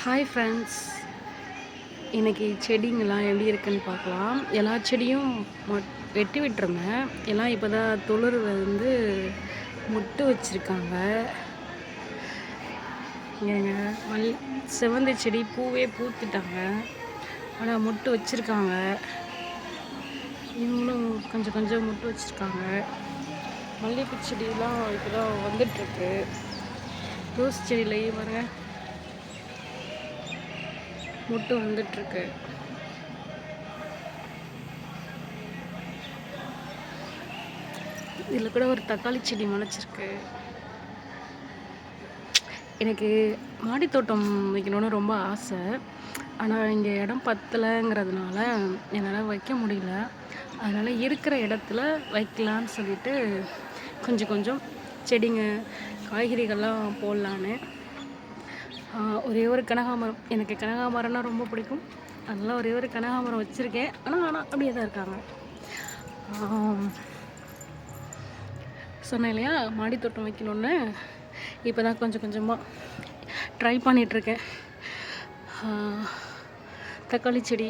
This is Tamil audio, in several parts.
ஹாய் ஃப்ரெண்ட்ஸ், இன்றைக்கி செடிங்கெல்லாம் எப்படி இருக்குன்னு பார்க்கலாம். எல்லா செடியும் வெட்டி விட்டுருந்தேன். எல்லாம் இப்போ தான் துளிர் வந்து முட்டு வச்சுருக்காங்க. ஏங்க செவந்தி செடி பூவே பூத்துட்டாங்க, ஆனால் முட்டு வச்சுருக்காங்க. இவங்களும் கொஞ்சம் கொஞ்சம் முட்டு வச்சுருக்காங்க. மல்லிகைப்பூ செடியெலாம் இப்போ தான் வந்துட்டுருக்கு. ரோஸ் செடியிலேயே பாருங்கள் முட்டு வந்துட்டுருக்கு. இதில் கூட ஒரு தக்காளி செடி முளைச்சிருக்கு. எனக்கு மாடி தோட்டம் வைக்கணும்னு ரொம்ப ஆசை. ஆனால் இங்கே இடம் பத்தலைங்கிறதுனால என்னால் வைக்க முடியல. அதனால் இருக்கிற இடத்துல வைக்கலான்னு சொல்லிட்டு கொஞ்சம் கொஞ்சம் செடிங்க காய்கறிகள்லாம் போடலான்னு. ஒரே ஒரு கனகாமரம், எனக்கு கனகாமரம்னா ரொம்ப பிடிக்கும். அதனால் ஒரே ஒரு கனகாமரம் வச்சுருக்கேன். ஆனால் அப்படியே தான் இருக்காங்க. சொன்னேன் இல்லையா, மாடி தோட்டம் வைக்கணுன்னு. இப்போ தான் கொஞ்சம் கொஞ்சமாக ட்ரை பண்ணிகிட்ருக்கேன். தக்காளி செடி,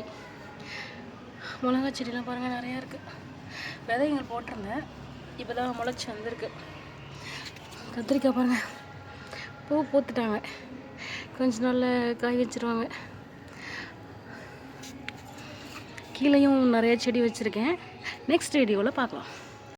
மிளகா செடிலாம் பாருங்கள் நிறையா இருக்குது. விதைகள் போட்டிருந்தேன், இப்போ தான் முளைச்சி வந்திருக்கு. கத்திரிக்காய் பாருங்கள் பூ பூத்துட்டாங்க. கொஞ்ச நாளில் காய் வச்சுருவாங்க. கீழேயும் நிறைய செடி வச்சுருக்கேன். நெக்ஸ்ட் வீடியோவில் பார்க்கலாம்.